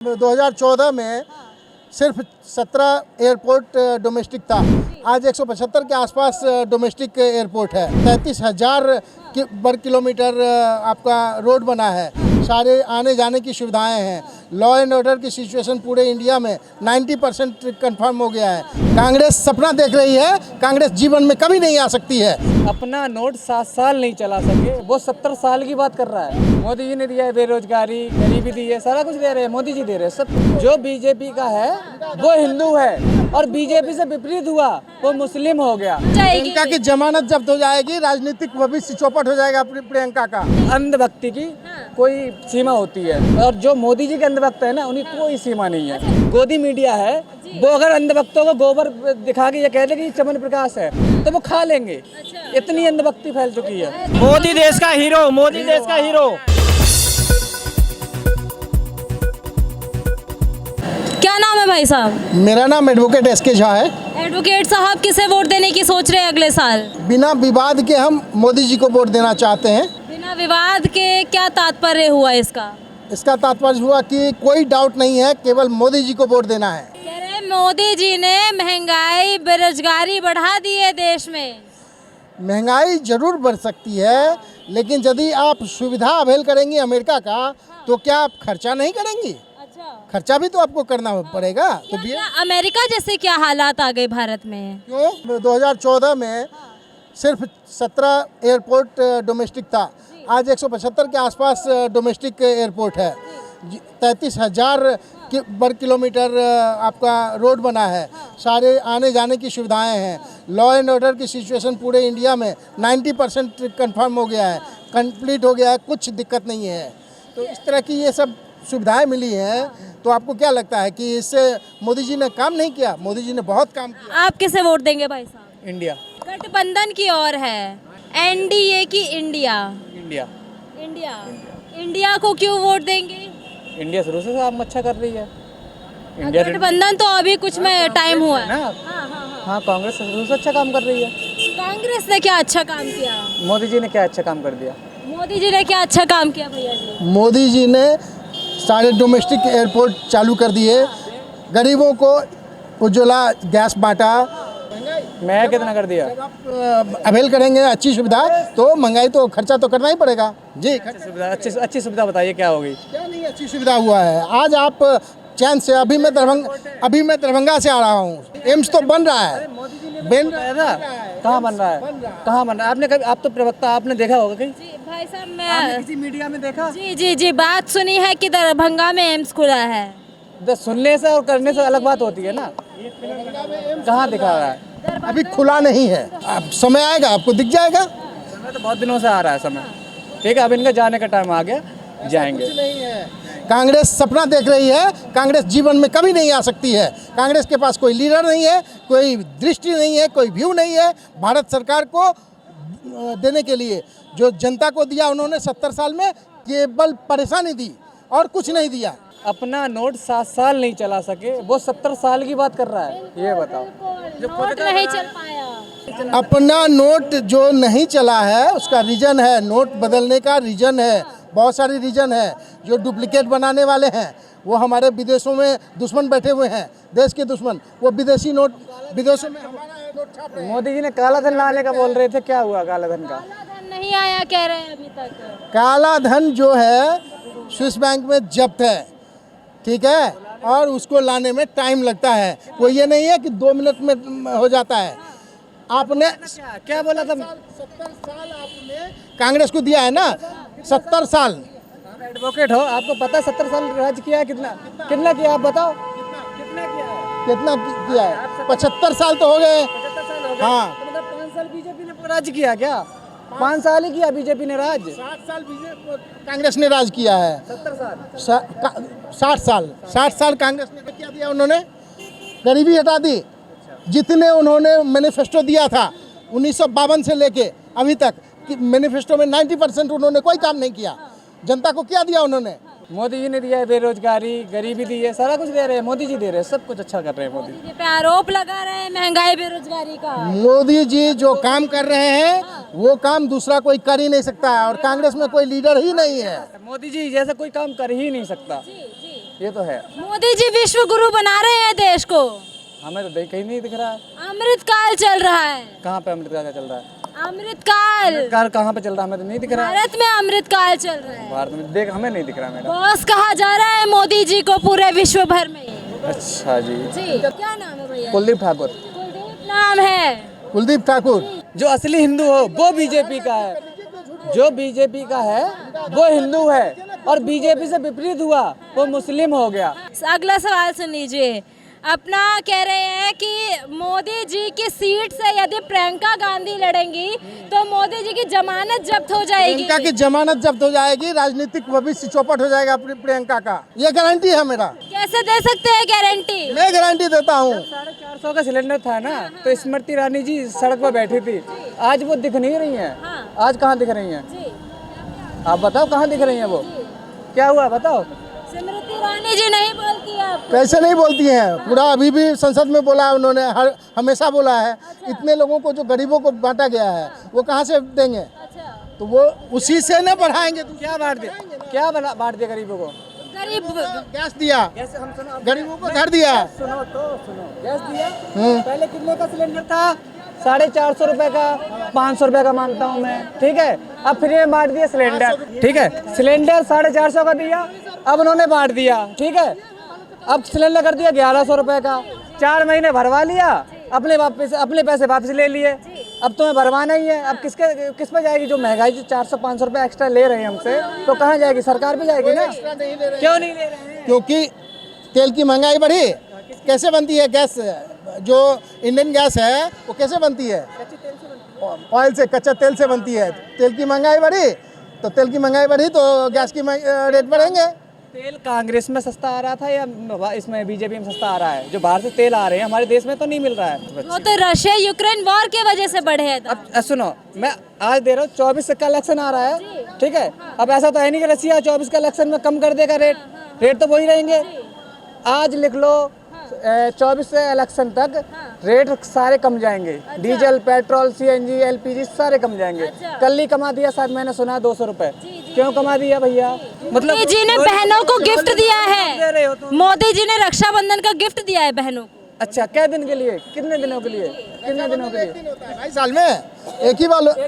2014 में सिर्फ 17 airport domestic था। आज 175 के आसपास डोमेस्टिक एयरपोर्ट है। 33,000 वर्ग किलोमीटर आपका रोड बना है। सारे आने जाने की सुविधाएं हैं। लॉ एंड ऑर्डर की सिचुएशन पूरे इंडिया में 90% कंफर्म हो गया है। कांग्रेस सपना देख रही है, कांग्रेस जीवन में कभी नहीं आ सकती है। अपना नोट 7 साल नहीं चला सके, वो 70 साल की बात कर रहा है। मोदी जी ने दिया है, बेरोजगारी, गरीबी दी है, सारा कुछ दे रहे हैं, मोदी जी दे रहे हैं सब। जो बीजेपी का है वो हिंदू है और बीजेपी से विपरीत हुआ वो मुस्लिम हो गया। प्रियंका की जमानत जब्त हो जाएगी, राजनीतिक भविष्य चौपट हो जाएगा प्रियंका का। अंधभक्ति की कोई सीमा होती है और जो मोदी जी के अंधभक्त है ना, उन्हें कोई सीमा नहीं है। गोदी मीडिया है, वो अगर अंधभक्तों को गोबर दिखा के ये कह दे कि चमन प्रकाश है तो वो खा लेंगे। इतनी अंधभक्ति फैल चुकी है। मोदी देश का हीरो, मोदी देश का हीरो। क्या नाम है भाई साहब? मेरा नाम एडवोकेट एसके झा है। एडवोकेट साहब किसे वोट देने की सोच रहे हैं अगले साल? बिना विवाद के हम मोदी जी को वोट देना चाहते हैं। बिना विवाद के क्या तात्पर्य हुआ इसका? इसका तात्पर्य हुआ कि कोई डाउट नहीं है, केवल मोदी जी को वोट देना है। कह रहे हैं मोदी जी ने महंगाई बेरोजगारी बढ़ा दी है देश में। महंगाई जरूर बढ़ सकती है, लेकिन यदि आप सुविधा अवेल करेंगी अमेरिका का, तो क्या आप खर्चा नहीं करेंगी? अच्छा, खर्चा भी तो आपको करना पड़ेगा। तो क्या अमेरिका जैसे क्या हालात आ गए भारत में? क्यों 2014 में सिर्फ 17 एयरपोर्ट डोमेस्टिक था। आज 175 के आसपास डोमेस्टिक एयरपोर्ट है। 33,000 वर्ग किलोमीटर आपका रोड बना है। सारे आने जाने की सुविधाएं हैं। लॉ एंड ऑर्डर की सिचुएशन पूरे इंडिया में 90% कंफर्म हो गया है, कंप्लीट हो गया है, कुछ दिक्कत नहीं है। तो इस तरह की ये सब सुविधाएं मिली हैं, तो आपको क्या लगता है कि इससे मोदी जी ने काम नहीं किया? मोदी जी ने बहुत काम किया। आप किसे वोट देंगे भाई साहब? इंडिया गठबंधन की ओर है, एनडीए की इंडिया। इंडिया इंडिया इंडिया को क्यों वोट देंगे? इंडिया शुरू से काम अच्छा कर रही है। इंडिया गठबंधन तो अभी कुछ में टाइम हुआ है ना। हाँ, कांग्रेस शुरू से अच्छा काम कर रही है। कांग्रेस ने क्या अच्छा काम किया? मोदी जी ने क्या अच्छा काम कर दिया? मोदी जी ने क्या अच्छा काम किया भैया जी? मोदी जी ने सारे डोमेस्टिक एयरपोर्ट चालू कर दिए, गरीबों को उज्ज्वला गैस बांटा। मैं कितना कर दिया? आप अवेल करेंगे अच्छी सुविधा, तो महंगाई तो खर्चा तो करना ही पड़ेगा जी। अच्छी सुविधा बताइए क्या होगी? क्या नहीं अच्छी सुविधा हुआ है? आज आप चैन से अभी मैं दरभंगा से आ रहा हूँ। एम्स तो बन रहा है। कहाँ बन रहा है? कहाँ बन रहा है? आपने कभी, आप तो प्रवक्ता, आपने देखा होगा कहीं? जी भाई साहब, आपने मैं किसी मीडिया में देखा? जी बात सुनी है कि दरभंगा में एम्स खुला है। तो सुनने से और करने से अलग बात होती है ना। कहाँ दिखा रहा है? अभी खुला नहीं है। अब समय आएगा, आपको दिख जाएगा। समय तो बहुत दिनों से आ रहा है समय। ठीक है, अब इनका जाने का टाइम आ गया, जाएंगे। नहीं है। कांग्रेस सपना देख रही है, कांग्रेस जीवन में कभी नहीं आ सकती है। कांग्रेस के पास कोई लीडर नहीं है, कोई दृष्टि नहीं है, कोई व्यू नहीं है भारत सरकार को देने के लिए। जो जनता को दिया उन्होंने 70 साल में, केवल परेशानी दी और कुछ नहीं दिया। अपना नोट 7 साल नहीं चला सके, वो 70 साल की बात कर रहा है। ये बताओ, नोट नहीं चल पाया। अपना नोट जो नहीं चला है उसका रीजन है, नोट बदलने का रीजन है, बहुत सारी रीजन है। जो डुप्लीकेट बनाने वाले हैं वो हमारे विदेशों में दुश्मन बैठे हुए हैं, देश के दुश्मन। वो विदेशी नोट विदेशों में हमारा नोट छाप रहे हैं। मोदी जी ने काला धन लाने का बोल रहे थे, क्या हुआ काला धन का? काला धन नहीं आया कह रहे हैं अभी तक। काला धन जो है स्विस बैंक में जब्त है, ठीक है, और उसको लाने में टाइम लगता है। कोई ये नहीं है कि 2 मिनट में हो जाता है। आपने क्या बोला था? 70 साल आपने कांग्रेस को दिया है ना, 70 साल। एडवोकेट हो, आपको पता है 70 साल राज किया है? कितना किया आप बताओ? कितना किया है? कितना किया है? 75 साल तो हो गए। 75 साल हो गए। हाँ। तो मतलब 5 साल बीजेपी ने राज किया क्या? 5 साल ही किया बीजेपी ने राज। 60 साल कांग्रेस ने राज किया है। 70 साल 60 साल कांग्रेस ने क्या दिया? उन्होंने गरीबी हटा दी। जितने उन्होंने मैनिफेस्टो दिया था 1952 से लेके अभी तक, मैनिफेस्टो में 90% उन्होंने कोई काम नहीं किया। जनता को क्या दिया उन्होंने? मोदी जी ने दिया है, बेरोजगारी, गरीबी दी है, सारा कुछ दे रहे हैं। मोदी जी दे रहे हैं, सब कुछ अच्छा कर रहे हैं। मोदी जी पे आरोप लगा रहे हैं महंगाई बेरोजगारी का। मोदी जी जो काम कर रहे हैं वो काम दूसरा कोई कर ही नहीं सकता है, और कांग्रेस में कोई लीडर ही नहीं है। मोदी जी जैसा कोई काम कर ही नहीं सकता। जी ये तो है। मोदी जी विश्व गुरु बना रहे हैं देश को। हमें तो कहीं नहीं दिख रहा है। अमृतकाल चल रहा है। कहाँ पे अमृतकाल का चल रहा है? अमृतकाल कार कहाँ पे चल रहा है? हमें तो नहीं दिख रहा है। भारत में अमृतकाल चल रहा है। भारत में देख हमें नहीं दिख रहा मैडम। बॉस कहा जा रहा है मोदी जी को पूरे विश्व भर में। अच्छा जी। जी क्या नाम है भैया? कुलदीप ठाकुर। कुलदीप नाम है। कुलदीप ठाकुर। जो असली हिंदू हो वो बीजेपी का है, जो बीजेपी का है वो हिंदू है, और बीजेपी से विपरीत हुआ वो मुस्लिम हो गया। अगला सवाल सुन लीजिए। अपना कह रहे हैं कि मोदी जी की सीट से यदि प्रियंका गांधी लड़ेंगी तो मोदी जी की जमानत जब्त हो जाएगी। प्रियंका की जमानत जब्त हो जाएगी, राजनीतिक भविष्य चौपट हो जाएगा प्रियंका का, ये गारंटी है मेरा। कैसे दे सकते हैं गारंटी? मैं गारंटी देता हूँ। 450 का सिलेंडर था ना, तो स्मृति ईरानी जी सड़क पर बैठी थी, आज वो दिख नहीं रही हैं। हाँ। आज कहाँ दिख रही हैं? जी। आप बताओ कहाँ दिख रही हैं वो? क्या हुआ बताओ? स्मृति ईरानी जी नहीं बोलती आप। कैसे नहीं बोलती हैं? पूरा अभी भी संसद में बोला है उन्होंने, हमेशा बोला है। इतने लोगों को जो गरीबों को बांटा गया है वो कहाँ से देंगे? अच्छा। तो वो उसी से न बढ़ाएंगे। तो क्या बांट दिया? क्या बांट दिया गरीबों को? गरीब गैस दिया, गैस हम सुनो, गरीबों को घर दिया। सुनो तो सुनो, गैस दिया। पहले कितने का सिलेंडर था? 450 रुपए का, 500 रुपए का मानता हूँ मैं, ठीक है। अब फ्री में बांट दिया सिलेंडर, ठीक है। सिलेंडर 450 का दिया, अब उन्होंने बांट दिया, ठीक है। अब सिलेंडर कर दिया 1100 रुपए का, 4 महीने भरवा लिया, अपने पैसे वापस ले लिए। अब तुम्हें भरवाना ही है। अब किस पे जाएगी? जो महंगाई जो 400-500 रुपए एक्स्ट्रा ले रहे हैं हमसे, तो कहाँ जाएगी? सरकार पे जाएगी ना। क्यों नहीं ले रहे हैं? क्योंकि तेल की महंगाई बढ़ी। कैसे बनती है गैस? जो इंडियन गैस है वो कैसे बनती है? ऑयल से, कच्चा तेल से बनती है। तेल की महंगाई बढ़ी तो गैस की रेट बढ़ेंगे। तेल कांग्रेस में सस्ता आ रहा था या इसमें बीजेपी में सस्ता आ रहा है? जो बाहर से तेल आ रहे हैं हमारे देश में तो नहीं मिल रहा है। वो तो रशिया यूक्रेन वॉर की वजह से बढ़े हैं। अब सुनो, मैं आज दे रहा हूँ 24 का इलेक्शन आ रहा है, ठीक है। अब ऐसा तो है नहीं कि रशिया 24 का इलेक्शन में कम कर देगा रेट तो वही रहेंगे। आज लिख लो 24 से इलेक्शन तक रेट सारे कम जाएंगे। डीजल, पेट्रोल, सीएनजी, एलपीजी सारे कम जाएंगे। कल ही कमा दिया शायद, मैंने सुना 200 रुपए। क्यों कमा दिया भैया? मतलब मोदी जी ने बहनों को गिफ्ट दिया है। मोदी जी ने रक्षाबंधन का गिफ्ट दिया है बहनों को। अच्छा, क्या दिन के लिए? कितने दिनों के लिए? 2 साल में एक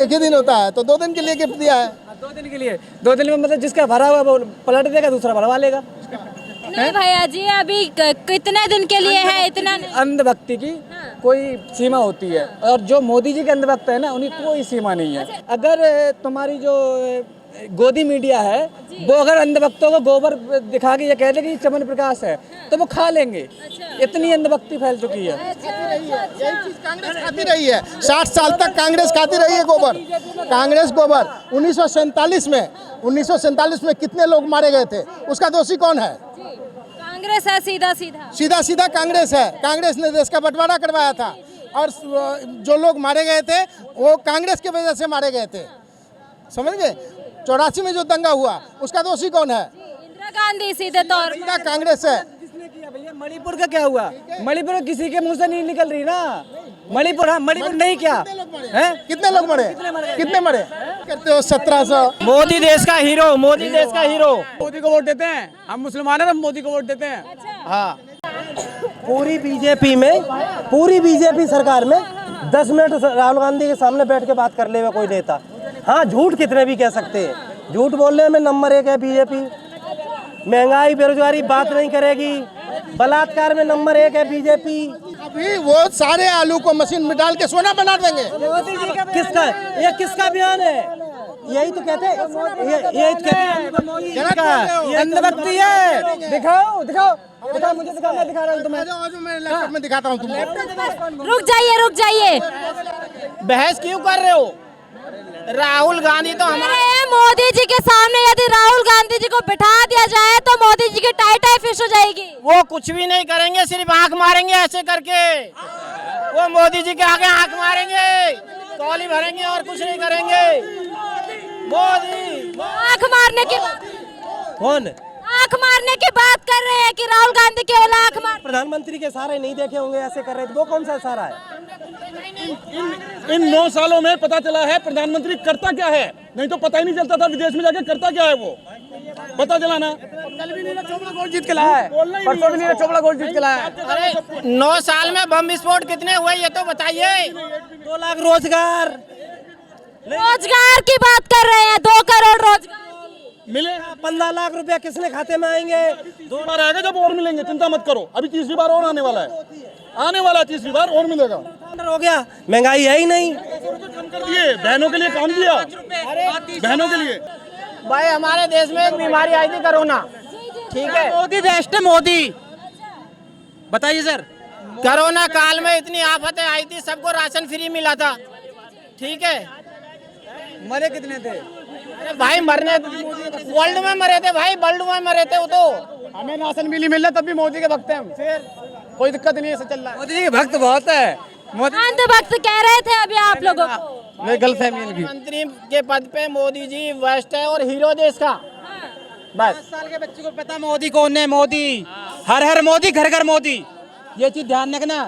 ही दिन होता है, तो 2 दिन के लिए गिफ्ट दिया है। 2 दिन के लिए। 2 दिन में मतलब जिसका भरा हुआ वो पलट देगा, दूसरा भरवा लेगा। नहीं भैया जी, अभी कितने दिन के लिए है? इतना नहीं। अंधभक्ति की कोई सीमा होती है, और जो मोदी जी के अंधभक्त है ना, उन्हें कोई सीमा नहीं है। अगर तुम्हारी जो गोदी मीडिया है वो अगर अंधभक्तों को गोबर दिखा के ये कह दे कि चमन प्रकाश है, तो वो खा लेंगे। इतनी अंधभक्ति फैल चुकी है। यही चीज कांग्रेस खाती रही है। 60 साल तक कांग्रेस खाती रही है गोबर। कांग्रेस गोबर 1947 में कितने लोग मारे गए थे? उसका दोषी कौन है? कांग्रेस है। सीधा कांग्रेस है। कांग्रेस ने देश का बंटवारा करवाया था, और जो लोग मारे गए थे वो कांग्रेस की वजह से मारे गए थे। समझ गए? 84 में जो दंगा हुआ उसका दोषी कौन है? इंदिरा गांधी सीधे तौर पर। कांग्रेस है। किसने किया भैया? मणिपुर का क्या हुआ? मणिपुर किसी के मुंह से नहीं निकल रही ना। मणिपुर नहीं क्या है? कितने लोग मरे? कितने मरे करते हो? 1700। मोदी देश का हीरो, मोदी देश का हीरो। मोदी को वोट देते हैं। हम मुसलमान हैं, हम मोदी को वोट देते हैं। हाँ। पूरी बीजेपी सरकार में 10 मिनट राहुल गांधी के सामने बैठ के बात कर लेगा कोई नेता। हाँ, झूठ कितने भी कह सकते हैं। झूठ बोलने में नंबर 1 है बीजेपी। महंगाई, बेरोजगारी बात नहीं करेगी। बलात्कार में नंबर 1 है बीजेपी। अभी वो सारे आलू को मशीन में डाल के सोना बना देंगे। किसका बयान है? यही तो कहते हैं। अंधभक्ति है। दिखाओ मुझे, मैं दिखा रहा हूँ तुम्हें। मैं लैपटॉप में दिखाता हूँ तुमको। रुक जाइए। बहस क्यों कर रहे हो? राहुल गांधी तो हमारे मोदी जी के सामने यदि राहुल गांधी जी को बिठा दिया जाए तो मोदी जी की टाई फिश हो जाएगी। वो कुछ भी नहीं करेंगे, सिर्फ आंख मारेंगे ऐसे करके। वो मोदी जी के आगे आंख मारेंगे, कौली भरेंगे और कुछ नहीं करेंगे। मोदी आंख मारने की कौन? आंख मारने की बात कर रहे हैं कि राहुल गांधी केवल आंख मार। प्रधानमंत्री के सारे नहीं देखे होंगे, ऐसे कर रहे थे। वो कौन सा सारा है? इन 9 सालों में पता चला है प्रधानमंत्री करता क्या है। नहीं तो पता ही नहीं चलता था विदेश में जाके करता क्या है वो। पता चला ना। कल भी नीरज चोपड़ा गोल्ड जीत के लाया है, परसों भी नीरज चोपड़ा गोल्ड जीत के लाया है। अरे 9 साल में बम विस्फोट कितने हुए ये तो बताइए। 2 लाख रोजगार रोजगार की बात कर रहे हैं, 2 करोड़ रोजगार की। मिले 15 लाख रुपया किसने खाते में आएंगे? 2 बार आएगा जब और मिलेंगे, चिंता मत करो। अभी तीसरी बार और आने वाला है, आने वाला है, तीसरी बार और मिलेगा। हो गया, महंगाई है ही नहीं। कम कर दिए, बहनों के लिए काम दिया, बहनों के लिए। भाई हमारे देश में एक बीमारी आई थी कोरोना, ठीक है। मोदी बेस्ट है, मोदी। बताइए सर। कोरोना काल में इतनी आफतें आई थी, सबको राशन फ्री मिला था, ठीक है। मरे कितने थे? अरे भाई मरने वर्ल्ड में मरे थे भाई, वर्ल्ड में मरे थे वो तो। हमें राशन मिली मिल रहा तब भी मोदी के भक्त हैं हम। फिर कोई दिक्कत नहीं है, ऐसे चल रहा है। मोदी जी के भक्त बहुत है। मोदी अंधभक्त कह रहे थे अभी आप लोगों को। मेरी गलत फहमी की। मंत्री के पद पे मोदी जी बेस्ट है और हीरो देश का। बस 10 साल के बच्चे को पता मोदी कौन है। मोदी हर हर मोदी, घर घर मोदी, ये चीज ध्यान रखना।